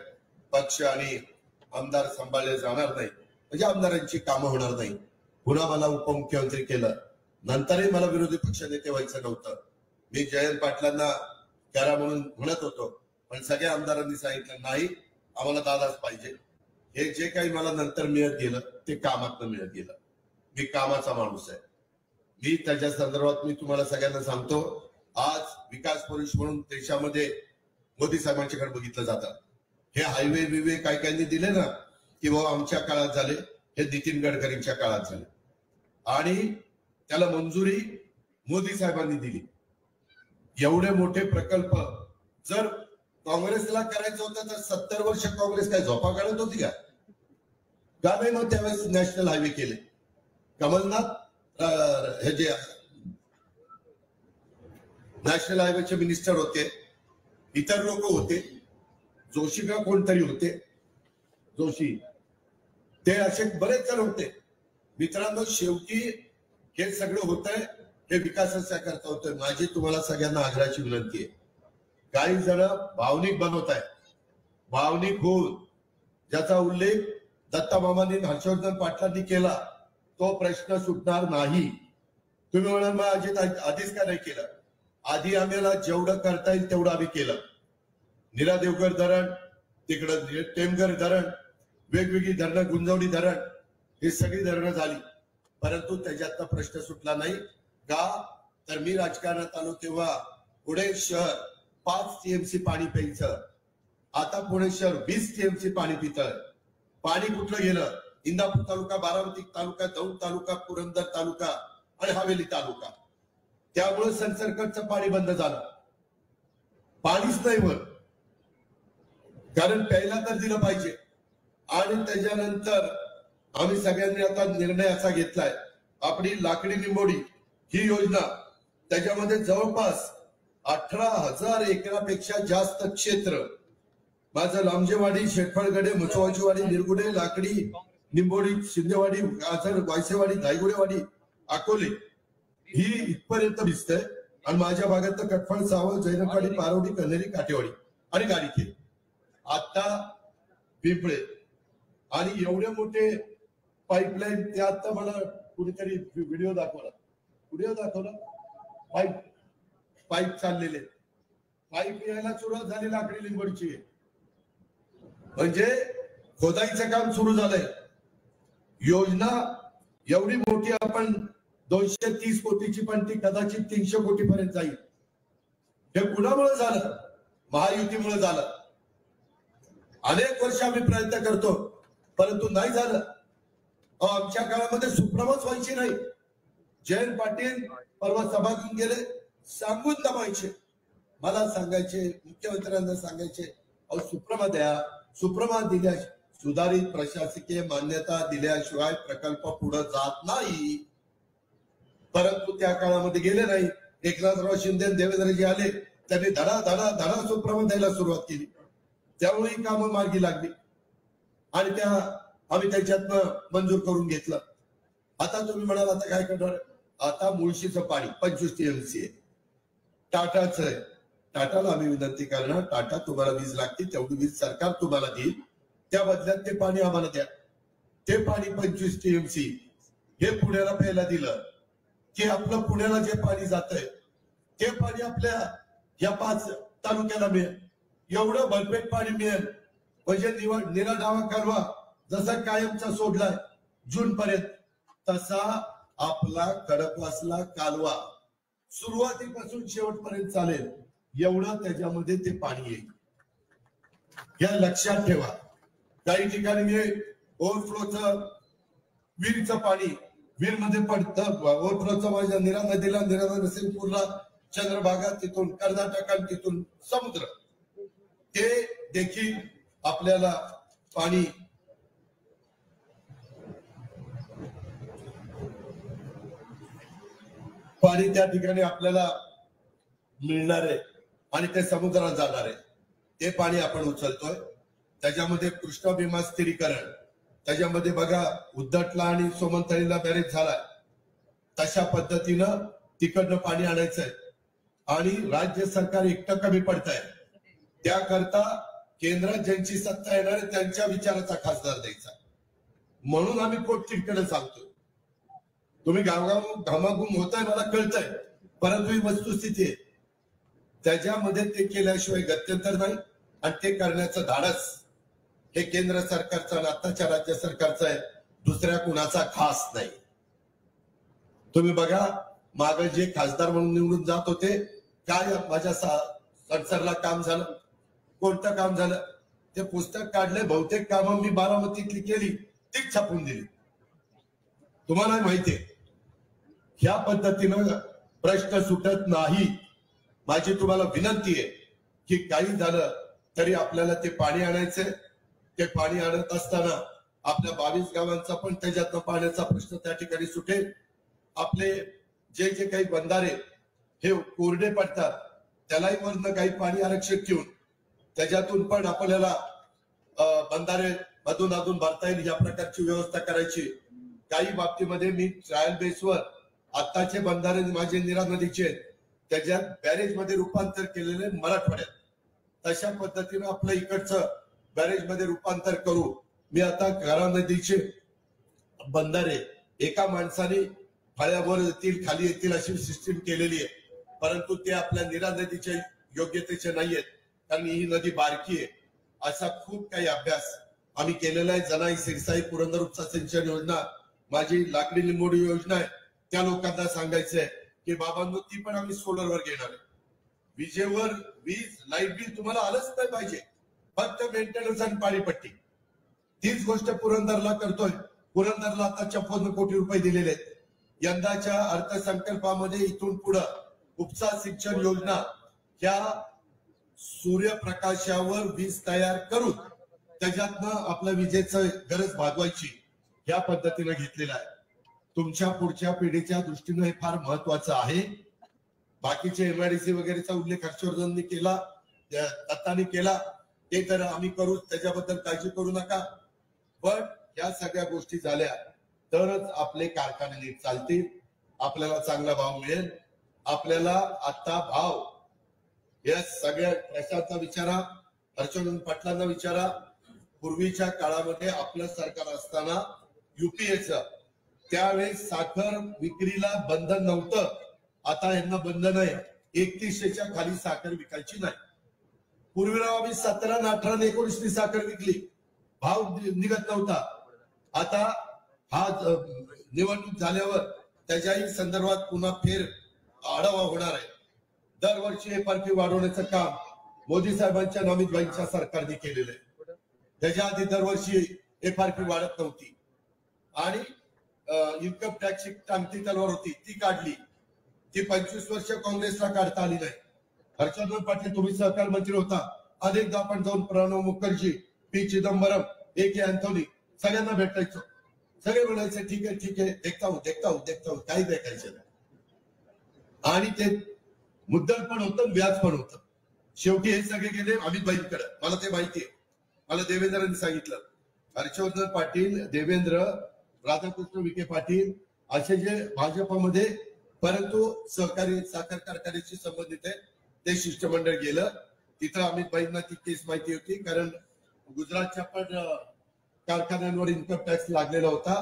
पक्ष आणि आमदार सांभाळले जाणार नाही, म्हणजे आमदारांची कामं होणार नाही. पुन्हा मला उपमुख्यमंत्री केलं. नंतरही मला विरोधी पक्ष नेते व्हायचं नव्हतं. मी जयंत पाटलांना करा म्हणून म्हणत होतो, पण सगळ्या आमदारांनी सांगितलं नाही आम्हाला दादाच पाहिजे. हे जे काही मला नंतर मिळत गेलं ते कामातनं मिळत गेलं. मी कामाचा माणूस आहे. मी त्याच्या संदर्भात मी तुम्हाला सगळ्यांना सांगतो, आज विकास पुरुष म्हणून देशामध्ये मोदी साहेबांच्याकडे बघितलं जातं. हे हायवे विवे काय काहींनी दिले ना की बाबा आमच्या काळात झाले, हे नितीन गडकरींच्या काळात झाले आणि त्याला मंजुरी मोदी साहेबांनी दिली. एवढे मोठे प्रकल्प जर काँग्रेसला करायचं होतं तर 70 वर्ष काँग्रेस काय झोपा काढत होती का? नाही. मग त्यावेळेस नॅशनल हायवे केले. कमलनाथ हे जे नॅशनल हायवेचे मिनिस्टर होते, इतर लोक होते, जोशी का कोणतरी होते, जोशी, ते असे बरेच जण होते. मित्रांनो शेवटी हे सगळं होतंय हे विकासाच्या करता होतंय. माझी तुम्हाला सगळ्यांना आग्रहाची विनंती आहे, काही जण भावनिक बनवत आहेत. भावनिक होऊन ज्याचा उल्लेख दत्ता मामांनी हर्षवर्धन पाटलांनी केला तो प्रश्न सुटणार नाही. तुम्ही म्हणाल मग आधीच का नाही केलं? आधी आम्हाला जेवढं करता येईल तेवढं आम्ही केलं. नीरा देवकर धरण, तिकडं टेमघर धरण, वेगवेगळी धरणं, गुंजवणी धरण, ही सगळी धरणं झाली, परंतु त्याच्यातला प्रश्न सुटला नाही. का तर मी राजकारणात आलो तेव्हा पुणे शहर 5 टीएमसी पाणी प्यायचं, आता पुणे शहर 20 टीएमसी पाणी पितंय. पाणी कुठलं गेलं? इंदापूर तालुका, बारामती तालुका, दौंड तालुका, पुरंदर तालुका आणि हवेली तालुका. त्यामुळे सनसरकटचं पाणी बंद झालं. पाणीच नाही वर, कारण प्यायला तर दिलं पाहिजे. आणि त्याच्यानंतर आम्ही सगळ्यांनी आता निर्णय असा घेतलाय, आपली लाकडी निंबोडी ही योजना, त्याच्यामध्ये जवळपास 18,000 एकरापेक्षा जास्त क्षेत्र, माझं लांबजेवाडी, शेटफळगडे, मुचवाचीवाडी, निरगुडे, लाकडी निंबोडी, शिंदेवाडी, आझर, वायसेवाडी, धायगुडेवाडी, अकोले ही इथपर्यंत दिसतंय. आणि माझ्या भागात तर कटफळ, सावळ, जैनकवाडी, पारवडी, कन्हेरी, काटेवाडी आणि गाडीखे, आता पिंपळे. आणि एवढे मोठे पाईपलाईन, ते आता मला कुणीतरी व्हिडिओ दाखवला, पाईप चाललेले, पाईप यायला सुरुवात झाली लाकडी लिंबोडीची, म्हणजे खोदाईचं काम सुरू झालंय. योजना एवढी मोठी, आपण 230 कोटीची, पण ती कदाचित 300 कोटी पर्यंत जाईल. हे कुणामुळे झालं? महायुतीमुळे झालं. अनेक वर्ष आम्ही प्रयत्न करतो परंतु नाही झालं. आमच्या काळामध्ये सुप्रमच व्हायची नाही. जयंत पाटील परवा सभा घेऊन गेले, सांगून दमायचे, मला सांगायचे, मुख्यमंत्र्यांना सांगायचे, अहो सुप्रमा द्या, सुप्रमा दिल्या, सुधारित प्रशासकीय मान्यता दिल्याशिवाय प्रकल्प पुढे जात नाही. परंतु त्या काळामध्ये गेले नाही. एकनाथराव शिंदे, देवेंद्रजी आले, त्यांनी धडा धडा धडा सुप्रमा द्यायला सुरुवात केली. त्यामुळे ही कामं मार्गी लागली आणि त्या आम्ही त्याच्यातनं मंजूर करून घेतलं. आता तुम्ही म्हणाल आता काय करणार? आता मुळशीचं पाणी 25 TMC आहे, टाटाचं आहे. टाटाला आम्ही विनंती करणार, टाटा तुम्हाला वीज लागते तेवढी वीज सरकार तुम्हाला देईल, त्या बदल्यात ते पाणी आम्हाला द्या. ते पाणी 25 TMC हे पुण्याला प्यायला दिलं की आपलं पुण्याला जे पाणी जातंय ते पाणी आपल्या या 5 तालुक्याला मिळेल. एवढं भरपेट पाणी मिळेल म्हणजे निरा डावा कालवा जसा कायमचा सोडलाय जून पर्यंत, तसा आपला खडकवासला कालवा सुरुवातीपासून शेवटपर्यंत चालेल, एवढं त्याच्यामध्ये ते पाणी येईल. या लक्षात ठेवा. काही ठिकाणी मी ओव्हरफ्लोचं विहीरचं पाणी विहीरमध्ये पडतं, ओव्हरफ्लोचं माझ्या निरा नदीला, निरा नरसिंगपूरला, चंद्रभागा, तिथून कर्नाटक आणि तिथून समुद्र, ते देखील आपल्याला पाणी त्या ठिकाणी आपल्याला मिळणार आहे आणि ते समुद्रात जाणार आहे. ते पाणी आपण उचलतोय. त्याच्यामध्ये कृष्णा भीमा स्थिरीकरण, त्याच्यामध्ये बघा उद्धटला आणि सोमनतळीला बॅरेज झालाय, तशा पद्धतीनं तिकडनं पाणी आणायचंय आणि राज्य सरकार एकटं कमी पडतंय. त्याकरता केंद्रात ज्यांची सत्ता येणार आहे त्यांच्या विचाराचा खासदार द्यायचा. म्हणून आम्ही पोटतिडकीने सांगतोय. तुम्ही गावगाव घामाघूम होताय मला कळतंय, परंतु ही वस्तुस्थिती आहे. त्याच्यामध्ये ते केल्याशिवाय गत्यंतर नाही आणि ते करण्याचं धाडस हे केंद्र सरकारचं आणि आताच्या राज्य सरकारचं आहे, दुसऱ्या कुणाचा खास नाही. तुम्ही बघा माग जे खासदार म्हणून निवडून जात होते, काय माझ्या संसरला काम झालं, कोणतं काम झालं? ते पुस्तक काढले, बहुतेक कामं मी बारामतीतली केली तीच छापून दिली. तुम्हाला माहितीये ह्या पद्धतीनं प्रश्न सुटत नाही. माझी तुम्हाला विनंती आहे की काही झालं तरी आपल्याला ते पाणी आणायचंय. ते पाणी आणत असताना आपल्या 22 गावांचा पण त्याच्यातनं पाण्याचा प्रश्न त्या ठिकाणी सुटेल. आपले जे जे काही बंधारे हे कोरडे पडतात त्यालाही वरनं काही पाणी आरक्षित ठेवून त्याच्यातून पण आपल्याला बंधारे मधून अधून भरता येईल या प्रकारची व्यवस्था करायची. काही बाबतीमध्ये मी ट्रायल बेसवर आताचे बंधारे माझे निरा नदीचे त्याच्यात बॅरेज मध्ये रूपांतर केलेले मराठवाड्यात, तशा पद्धतीनं आपलं इकडचं बॅरेज मध्ये रूपांतर करू. मी आता करा नदीचे बंधारे एका माणसाने फळ्यावर येतील खाली येतील अशी सिस्टीम केलेली आहे, परंतु ते आपल्या निरा नदीच्या योग्यतेचे नाहीयेत, कारण ही नदी बारकी आहे. असा खूप काही अभ्यास आम्ही केलेला आहे. जनाई सिरसाई पुरंदर उपसा सिंचन योजना, माझी लाकडी लिंबोडी योजना आहे, त्या लोकांना सांगायचंय की बाबांनो ती पण आम्ही सोलरवर घेणार आहे. विजेवर वीज लाईट बिल तुम्हाला आलंच नाही पाहिजे, फक्त मेंटेनन्स आणि पाणीपट्टी. तीच गोष्ट पुरंदरला करतोय. पुरंदरला आता 54 कोटी रुपये दिलेले आहेत. यंदाच्या अर्थसंकल्पामध्ये इथून पुढं उपसा सिंचन योजना ह्या सूर्यप्रकाशावर वीज तयार करून त्याच्यातनं आपल्या विजेचं गरज भागवायची ह्या पद्धतीने घेतलेला आहे. तुमच्या पुढच्या पिढीच्या दृष्टीने हे फार महत्वाचं आहे. बाकीचे MIDC वगैरेचा उल्लेख हर्षवर्धननी केला, दत्तानी केला, ते तर आम्ही करू, त्याच्याबद्दल काळजी करू नका. पण या सगळ्या गोष्टी झाल्या तरच आपले कारखाने नीट चालतील, आपल्याला चांगला भाव मिळेल. आपल्याला आता भाव या सगळ्या प्रशासनाचा विचारा, हर्षवर्धन पाटलांना विचारा. पूर्वीच्या काळामध्ये आपलं सरकार असताना UPAचं त्यावेळेस साखर विक्रीला बंधन नव्हतं. आता यांना बंधन आहे. 3100च्या खाली साखर विकायची नाही. पूर्वीला आम्ही 17, 18, 19 साखर विकली, भाव निघत नव्हता. आता हा निवडणूक झाल्यावर त्याच्याही संदर्भात पुन्हा फेर आढावा होणार आहे. दरवर्षी FRP वाढवण्याचं काम मोदी साहेबांच्या नमितभाईंच्या सरकारने केलेलं आहे. त्याच्या आधी दरवर्षी FRP वाढत नव्हती आणि इन्कम टॅक्सची टांगती तलवार होती, ती काढली. ती 25 वर्ष काँग्रेसला काढता आली नाही. हर्षवर्धन पाटील तुम्ही सहकार मंत्री होता, अनेकदा आपण जाऊन प्रणव मुखर्जी, P चिदंबरम, AK अँथोनी सगळ्यांना भेटायचो. सगळे म्हणायचे ठीक आहे ठीक आहे, देखता हूं काही देखायचं नाही. आणि ते मुद्दल पण होतं, व्याज पण होतं. शेवटी हे सगळे गेले अमितभाईंकडे. मला ते माहितीये, मला देवेंद्रांनी सांगितलं. हर्षवर्धन पाटील, देवेंद्र, राधाकृष्ण विखे पाटील असे जे भाजपमध्ये, परंतु सहकारी साखर कारखान्याशी संबंधित आहे ते शिष्टमंडळ गेलं. तिथं अमितभाईंना ती केस माहिती होती, कारण गुजरातच्या पण कारखान्यांवर इन्कम टॅक्स लागलेला होता.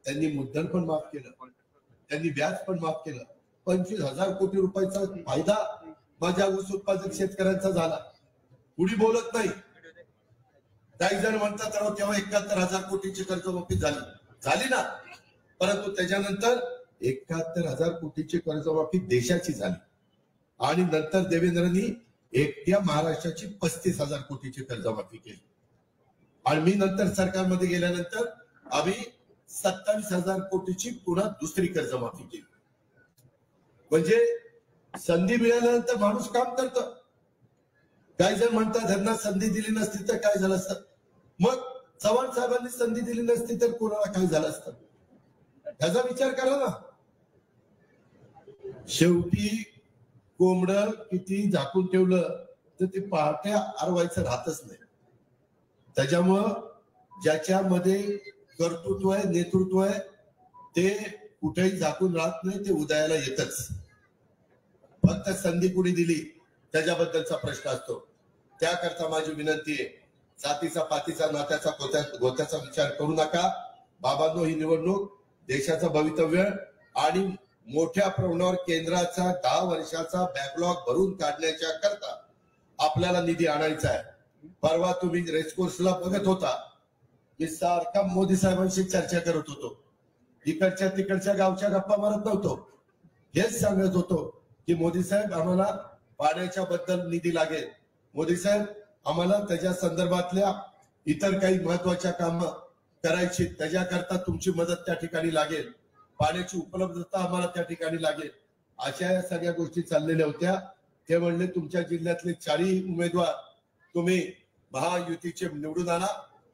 त्यांनी मुद्दल पण माफ केलं, त्यांनी व्याज पण माफ केलं. 25,000 कोटी रुपयाचा फायदा माझ्या ऊस उत्पादक शेतकऱ्यांचा झाला. कुणी बोलत नाही. काही जण म्हणतात तेव्हा 71,000 कोटीची कर्जमाफी झाली ना, परंतु त्याच्यानंतर 71,000 कोटीची कर्जमाफी देशाची झाली आणि नंतर देवेंद्रनी एकट्या महाराष्ट्राची 35,000 कोटीची कर्जमाफी केली. आणि मी नंतर सरकारमध्ये गेल्यानंतर आम्ही 27,000 कोटीची पुन्हा दुसरी कर्जमाफी केली. म्हणजे संधी मिळाल्यानंतर माणूस काम करतं. काही जण म्हणतात त्यांना संधी दिली नसती तर काय झालं असतं. मग चव्हाण साहेबांनी संधी दिली नसती तर कोणाला काय झालं असतं, त्याचा विचार करा ना. शेवटी कोंबड किती झाकून ठेवलं तर ते पहाटे आरवायचं राहतच नाही. त्याच्यामुळं ज्याच्यामध्ये कर्तृत्व आहे, नेतृत्व आहे, ते कुठेही झाकून राहत नाही, ते उदयाला येतच. फक्त संधी कुणी दिली त्याच्याबद्दलचा प्रश्न असतो. त्याकरता माझी विनंती आहे, जातीचा पातीचा नात्याचा गोत्याचा विचार करू नका. बाबांनो, ही निवडणूक देशाचं भवितव्य आणि मोठ्या प्रमाणावर केंद्राचा 10 वर्षाचा बॅकलॉग भरून काढण्याच्या करता आपल्याला निधी आणायचा आहे. परवा तुम्ही रेसकोर्सला बघत होता, मी सारखा मोदी साहेबांशी चर्चा करत होतो. इकडच्या तिकडच्या गावच्या गप्पा मारत नव्हतो. हेच सांगत होतो की मोदी साहेब, आम्हाला पाण्याच्या बद्दल निधी लागेल. मोदी साहेब, आम्हाला त्याच्या संदर्भातल्या इतर काही महत्वाच्या काम करायची, त्याच्याकरता तुमची मदत त्या ठिकाणी लागेल. पाण्याची उपलब्धता आम्हाला त्या ठिकाणी लागेल. अशा या सगळ्या गोष्टी चाललेल्या होत्या. ते म्हणले तुमच्या जिल्ह्यातले 40 उमेदवार तुम्ही महायुतीचे निवडून आणा,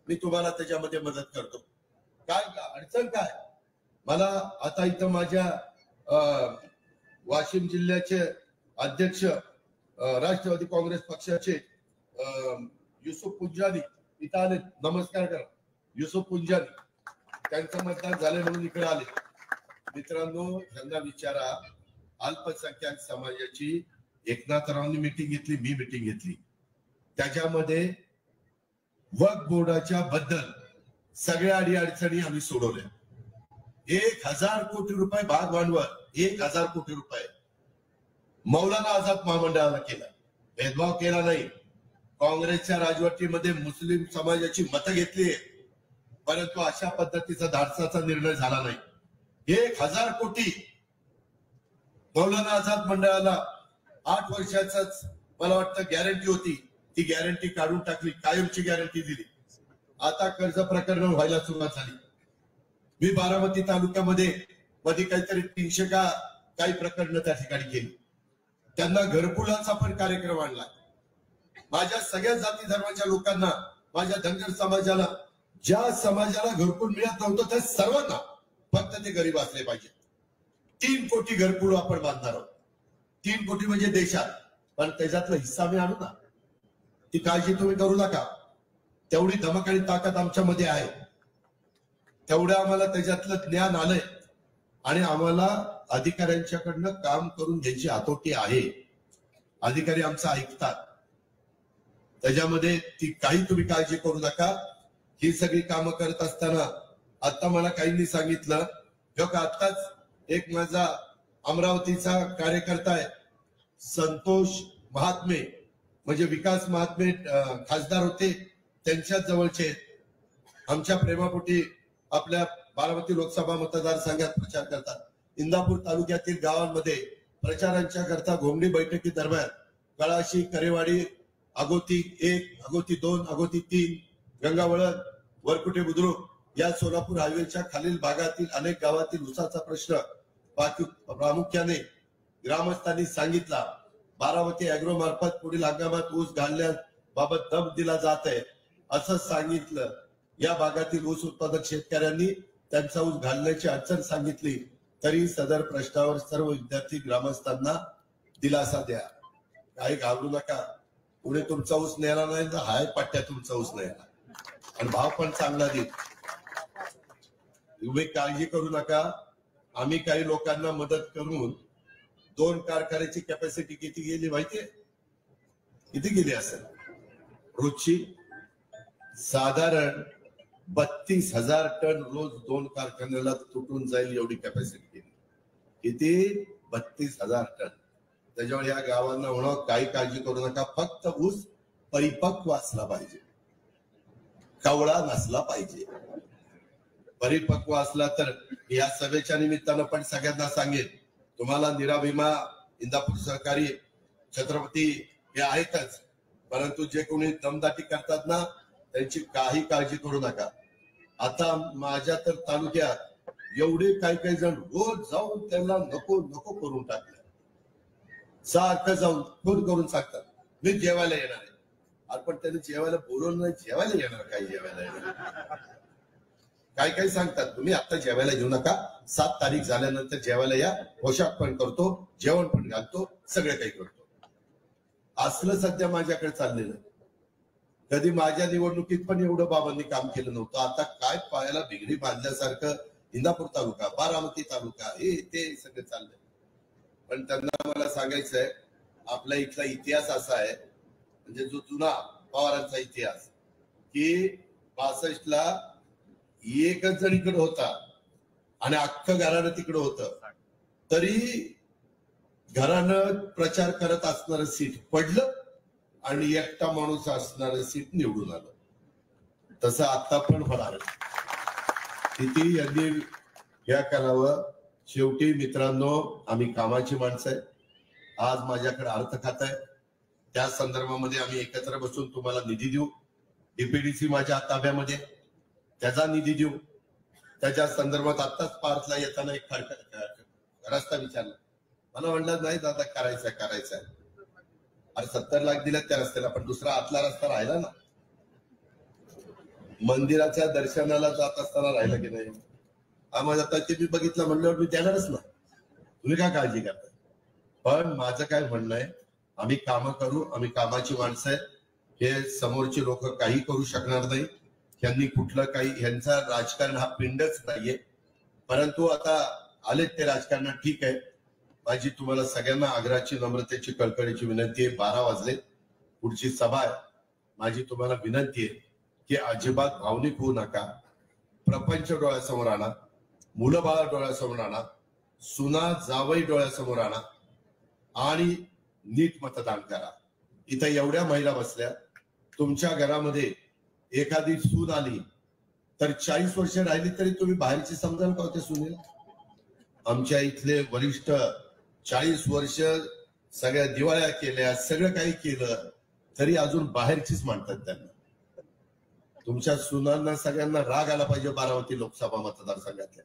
मी तुम्हाला त्याच्यामध्ये मदत करतो. काय अडचण काय? मला आता इथं माझ्या वाशिम जिल्ह्याचे अध्यक्ष राष्ट्रवादी काँग्रेस पक्षाचे युसुफ पुंजानी इथं आले. नमस्कार करा. युसुफ पुंजानी, त्यांचं मतदान झाले म्हणून इकडे आले. मित्रांनो, त्यांना विचारा, अल्पसंख्याक समाजाची एकनाथरावांनी मिटिंग घेतली, मी मिटिंग घेतली. त्याच्यामध्ये वक्फ बोर्डाच्या बद्दल सगळ्या अडीअडचणी आम्ही सोडवल्या. 1,000 कोटी रुपये भाग भांडवल, 1,000 कोटी रुपये मौलाना आझाद महामंडळाला केला. भेदभाव केला नाही. काँग्रेसच्या राजवटीमध्ये मुस्लिम समाजाची मतं घेतली, परंतु अशा पद्धतीचा धाडसाचा निर्णय झाला नाही. 1,000 कोटी मौलाना आझाद मंडळाला 8 वर्षाचाच मला वाटतं गॅरंटी होती, ती गॅरंटी काढून टाकली, कायमची गॅरंटी दिली. आता कर्ज प्रकरण व्हायला सुरुवात झाली. मी बारामती तालुक्यामध्ये मध्ये काहीतरी 300 का काही प्रकरण त्या ठिकाणी केली. त्यांना घरकुलाचा पण कार्यक्रम आणला. माझ्या सगळ्या जाती धर्माच्या लोकांना, माझ्या धनगर समाजाला, ज्या समाजाला घरकुल मिळत नव्हतं त्या सर्वांना, फक्त ते गरीब असले पाहिजे. 3 कोटी घरकुल आपण बांधणार आहोत. 3 कोटी म्हणजे देशात, पण त्याच्यातला हिस्सा मी आणू ना, ती काळजी तुम्ही करू नका. तेवढी धमक आणि ताकद आमच्यामध्ये आहे, तेवढं आम्हाला त्याच्यातलं ज्ञान आलंय आणि आम्हाला अधिकाऱ्यांच्याकडनं काम करून घ्यायची हातोटी आहे. अधिकारी आमचं ऐकतात, त्याच्यामध्ये ती काही तुम्ही काळजी करू नका. ही सगळी कामं करत असताना आता मला काहींनी सांगितलं, आताच एक माझा अमरावतीचा कार्यकर्ता आहे, संतोष महात्मे, म्हणजे विकास महात्मे खासदार होते, त्यांच्या जवळचे, आमच्या प्रेमापोटी आपल्या बारामती लोकसभा मतदारसंघात प्रचार करतात. इंदापूर तालुक्यातील गावांमध्ये प्रचारांच्या करता घोंगडी बैठकी दरम्यान कळाशी, करेवाडी, अगोती 1, अगोती 2, अगोती 3, गंगावळण, वरकुटे बुद्रुक या सोलापूर हायवेच्या खालील भागातील अनेक गावातील ऊसाचा प्रश्न प्रामुख्याने ग्रामस्थांनी सांगितला. बारामती अॅग्रो मार्फत पुढील हंगामात ऊस घालण्याबाबत दम दिला जात आहे असं सांगितलं. या भागातील ऊस उत्पादक शेतकऱ्यांनी त्यांचा ऊस घालण्याची अडचण सांगितली, तरी सदर प्रश्नावर सर्व विद्यार्थी ग्रामस्थांना दिलासा द्या. काही घाबरू नका. पुढे तुमचा ऊस नेला नाही तर हाय पट्ट्या तुमचा ऊस नेला आणि भाव पण चांगला देईल. तुम्ही काळजी करू नका. आम्ही काही लोकांना मदत करून 2 कारखान्याची कॅपॅसिटी किती गेली माहितीये? किती गेली असेल रोजची? साधारण 32,000 टन रोज 2 कारखान्याला तुटून जाईल एवढी कॅपॅसिटी केली. किती? 32,000 टन. त्याच्यामुळे या गावांना म्हणून काही काळजी करू नका, फक्त ऊस परिपक्व असला पाहिजे, कवळा नसला पाहिजे. परिपक्व असला तर या सभेच्या निमित्तानं पण सगळ्यांना सांगेल, तुम्हाला निराभिमा, इंदापूर सहकारी, छत्रपती हे आहेतच, परंतु जे कोणी दमदाटी करतात ना त्यांची काही काळजी करू नका. आता माझ्या तर तालुक्यात एवढे काही जण रोज जाऊन त्यांना नको नको करून टाकले. सारखं जाऊन फोन करून सांगतात मी जेवायला येणार आहे. अरे पण त्यांनी जेवायला बोलवलं नाही, जेवायला येणार काय? जेवायला येणार काय सांगतात, तुम्ही आता जेवायला येऊ नका, 7 तारीख झाल्यानंतर जेवायला या, पोशाख पण करतो, जेवण पण घालतो, सगळं काही करतो. असलं सध्या माझ्याकडे चाललेलं. कधी माझ्या निवडणुकीत पण एवढं बाबांनी काम केलं नव्हतं. आता काय पायाला बिगडी बांधल्यासारखं इंदापूर तालुका, बारामती तालुका, हे ते सगळं चाललंय. पण त्यांना मला सांगायचंय, आपल्या इथला इतिहास असा आहे, म्हणजे जो जुना पवारांचा इतिहास, की 62 ला एकच जण इकडे होता आणि अख्खं घराणं तिकडे होतं, तरी घरानं प्रचार करत असणारं सीट पडलं आणि एकटा माणूस असणारं सीट निवडून आलं. तसं आता पण होणार. किती यांनी हे करावं. शेवटी मित्रांनो, आम्ही कामाची माणसं आहे. आज माझ्याकडे अर्थ खातं आहे, त्या संदर्भामध्ये आम्ही एकत्र बसून तुम्हाला निधी देऊ. डीपीडीसी माझ्या ताब्यामध्ये, त्याचा निधी देऊ. त्याच्या संदर्भात आत्ताच पार्थला येताना एक रस्ता विचारला, मला म्हणलं नाही दादा करायचा. अरे 70 लाख दिलेत त्या रस्त्याला, पण दुसरा आतला रस्ता राहिला ना, मंदिराच्या दर्शनाला जात असताना राहिला की नाही? आम्हाला आता ते मी बघितलं म्हणल्यावर मी देणारच ना. तुम्ही काय काळजी करताय? पण माझं काय म्हणणं आहे, आम्ही कामं करू, आम्ही कामाची माणसं आहे. हे समोरचे लोक काही करू शकणार नाही. यांनी कुठलं काही, यांचा राजकारण हा पिंडच नाहीये. परंतु आता आलेत ते राजकारणात, ठीक आहे. माझी तुम्हाला सगळ्यांना आग्रहाची, नम्रतेची, कळकळीची विनंती आहे. 12 वाजले, पुढची सभा आहे. माझी तुम्हाला विनंती आहे की अजिबात भावनिक होऊ नका. प्रपंच डोळ्यासमोर आणा, मुलं बाळा डोळ्यासमोर आणा, सुना जावई डोळ्यासमोर आणा आणि नीट मतदान करा. इथं एवढ्या महिला बसल्या, तुमच्या घरामध्ये एखादी सून आली तर 40 वर्ष राहिली तरी तुम्ही बाहेरची समजाल का होते सुनेला? आमच्या इथले वरिष्ठ 40 वर्ष सगळ्या दिवाळ्या केल्या, सगळं काही केलं, तरी अजून बाहेरचीच मानतात त्यांना. तुमच्या सुनांना सगळ्यांना राग आला पाहिजे बारामती लोकसभा मतदारसंघातल्या.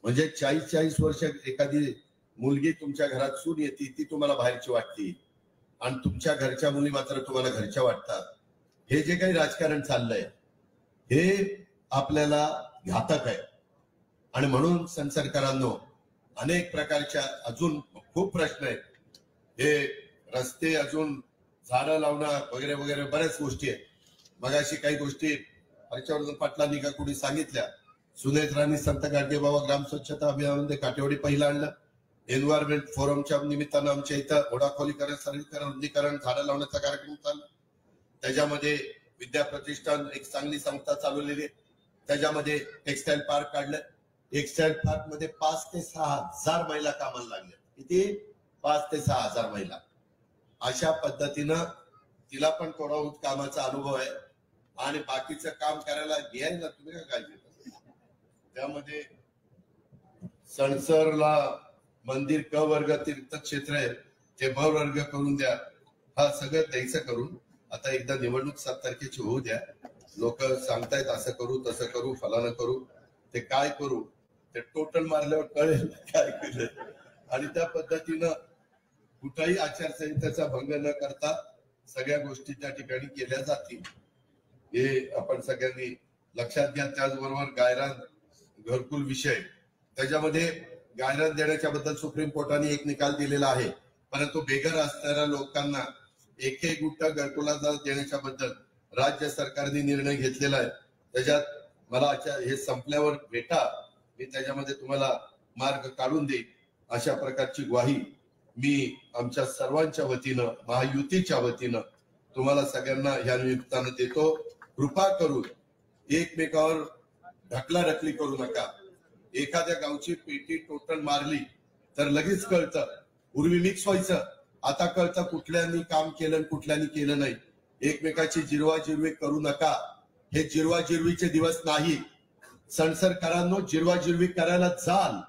म्हणजे 40 वर्ष एखादी मुलगी तुमच्या घरात सून येते, ती तुम्हाला बाहेरची वाटते आणि तुमच्या घरच्या मुली मात्र तुम्हाला घरच्या वाटतात. हे जे काही राजकारण चाललंय हे आपल्याला घातक आहे. आणि म्हणून संसदकारांनो, अनेक प्रकारच्या अजून खूप प्रश्न आहेत. हे रस्ते, अजून झाडं लावणं वगैरे वगैरे बऱ्याच गोष्टी आहेत. मगाशी काही गोष्टी हर्षवर्धन पाटलांनी का कुणी सांगितल्या. सुनेत्रांनी संत गाडगेबाबा ग्राम स्वच्छता अभियानामध्ये काटेवाडी पहिलं आणलं. एन्व्हायरमेंट फोरमच्या निमित्तानं आमच्या इथं ओढाखोलीकरण, सरळीकरण, रुंदीकरण, झाडं लावण्याचा कार्यक्रम चालला. त्याच्यामध्ये विद्या प्रतिष्ठान एक चांगली संस्था चालवलेली आहे. त्याच्यामध्ये टेक्सटाईल पार्क काढलं. टेक्सटाईल पार्क मध्ये 5 ते 6 हजार महिला कामाला लागल्या. किती? 5 ते 6 हजार महिला. अशा पद्धतीनं तिला पण थोडा कामाचा अनुभव आहे आणि बाकीचं काम करायला घ्यायला तुम्ही काय काळजी करता. त्यामध्ये सणसरला मंदिर क वर्ग तीर्थक्षेत्र आहे, ते ब वर्ग करून द्या. हा सगळं द्यायचं करून. आता एकदा निवडणूक 7 तारखेची होऊ द्या. लोक सांगतायत असं करू, तसं करू, फलानं करू. ते काय करू ते टोटल मारल्यावर कळेल काय केलं. आणि त्या पद्धतीनं कुठलाही आचारसंहितेचा भंग न करता सगळ्या गोष्टी त्या ठिकाणी केल्या जातील, हे आपण सगळ्यांनी लक्षात घ्या. त्याचबरोबर गायरान घरकुल विषय, त्याच्यामध्ये गायरान देण्याच्या बद्दल सुप्रीम कोर्टाने एक निकाल दिलेला आहे. परंतु बेघर असणाऱ्या लोकांना 1 गुंठा घरकुलाचा देण्याच्या बद्दल राज्य सरकारने निर्णय घेतलेला आहे. त्याच्यात मला हे संपल्यावर भेटा, मी त्याच्यामध्ये तुम्हाला मार्ग काढून देईल अशा प्रकारची ग्वाही मी आमच्या सर्वांच्या वतीनं महायुतीच्या वतीनं तुम्हाला सगळ्यांना या निमित्तानं देतो। कृपा करून एकमेकावर ढकलाढकली करू नका। एखाद्या गावची पेटी टोटल मारली तर लगेच कळतं, पूर्वी मिक्स व्हायचं, आता कळतं कुठल्यानी काम केलं कुठल्यानी केलं नाही। एकमेकाची जिरवाजिरवी करू नका, हे जिरवाजिरवीचे दिवस नाही। सणसरकरांनो, जिरवाजिरवी करायला जाल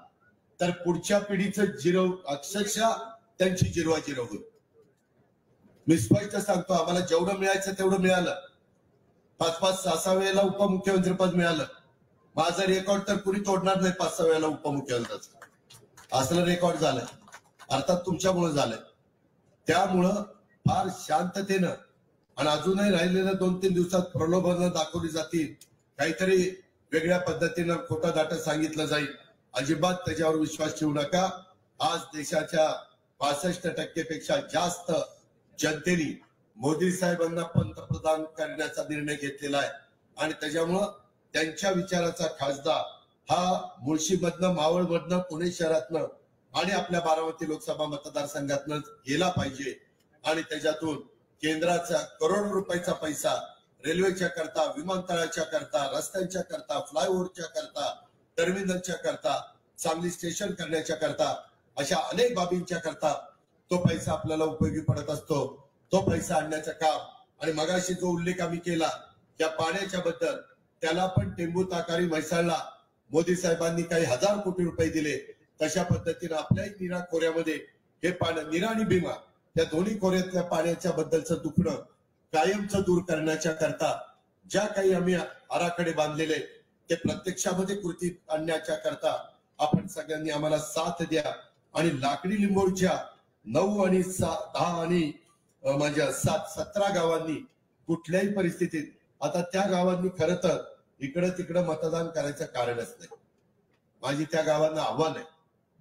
तर पुढच्या पिढीचं जिरव अक्षरशः त्यांची जिरवाजिरव होईल। मी स्पष्ट सांगतो, आम्हाला जेवढं मिळायचं तेवढं मिळालं। 5-5, 6-6 वेळेला उपमुख्यमंत्री पद मिळालं। माझा रेकॉर्ड तर कुणी तोडणार नाही 5-6 वेळेला उपमुख्यमंत्र्याचं, असलं रेकॉर्ड झालंय, अर्थात तुमच्यामुळे झालंय। त्यामुळं फार शांततेनं आणि अजूनही राहिलेल्या 2-3 दिवसात प्रलोभनं दाखवली जातील, काहीतरी वेगळ्या पद्धतीनं खोटा दाटा सांगितलं जाईल, अजिबात त्याच्यावर विश्वास ठेवू नका। आज देशाच्या 65% पेक्षा जास्त जनतेने मोदी साहेबांना पंतप्रधान करण्याचा निर्णय घेतलेला आहे आणि त्याच्यामुळं त्यांच्या विचाराचा खासदार हा मुळशीमधनं, मावळमधनं, पुणे शहरातनं आणि आपल्या बारामती लोकसभा मतदारसंघातनं गेला पाहिजे आणि त्याच्यातून केंद्राचा करोडो रुपयाचा पैसा रेल्वेच्या करता, विमानतळाच्या करता, रस्त्यांच्या करता, फ्लायओव्हरच्या करता, टर्मिनलच्या करता, चांगली स्टेशन करण्याच्या करता, अशा अनेक बाबींच्या करता तो पैसा आपल्याला उपयोगी पडत असतो। तो पैसा आणण्याचं काम आणि मगाशी जो उल्लेख आम्ही केला त्या पाण्याच्या बद्दल, त्याला पण टेंबू ताकारी म्हैसाळला मोदी साहेबांनी काही 1000 कोटी रुपये दिले। तशा पद्धतीने आपल्याही नीरा खोऱ्यामध्ये हे पाणी, नीरा आणि भीमा त्या दोन्ही खोऱ्यातल्या पाण्याच्या बद्दलचं दुखणं कायमचं दूर करण्याच्या करता ज्या काही आम्ही आराखडे बांधलेले ते प्रत्यक्षामध्ये कृतीत आणण्याच्या करता आपण सगळ्यांनी आम्हाला साथ द्या आणि लाकडी लिंबोळच्या 9 आणि 10 आणि माझ्या 17 गावांनी कुठल्याही परिस्थितीत, आता त्या गावांनी खरं तर इकडे तिकडे मतदान करायचं कारणच नाही। माझी त्या गावांना आव्हान आहे,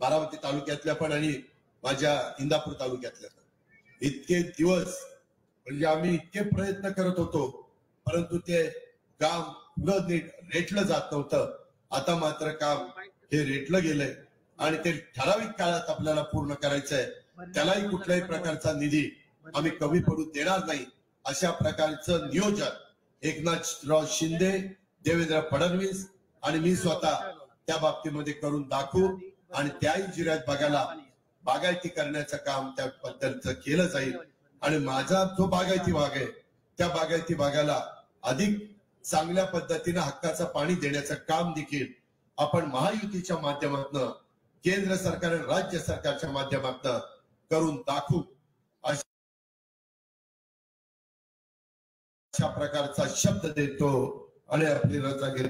बारामती तालुक्यातल्या पण आणि माझ्या इंदापूर तालुक्यातल्या पण। इतके दिवस म्हणजे आम्ही इतके प्रयत्न करत होतो, परंतु ते काम पुढं नीट रेटलं जात नव्हतं। आता मात्र काम हे रेटलं गेलंय आणि ते ठराविक काळात आपल्याला पूर्ण करायचंय। त्यालाही कुठल्याही प्रकारचा निधी आम्ही कमी पडू देणार नाही, अशा प्रकारचं नियोजन एकनाथराव शिंदे, देवेंद्र फडणवीस आणि मी स्वतः त्या बाबतीमध्ये करून दाखवू आणि त्याही जिऱ्यात बागायती करण्याचं काम त्याबद्दलचं केलं जाईल आणि माझा जो बागायती भाग आहे त्या बागायती भागाला अधिक चांगल्या पद्धतीने हक्काचं पाणी देण्याचं काम देखील आपण महायुतीच्या माध्यमातून, केंद्र सरकार आणि राज्य सरकारच्या माध्यमातून करून दाखवू अशा प्रकारचा शब्द देतो आणि आपली रजा घेतो।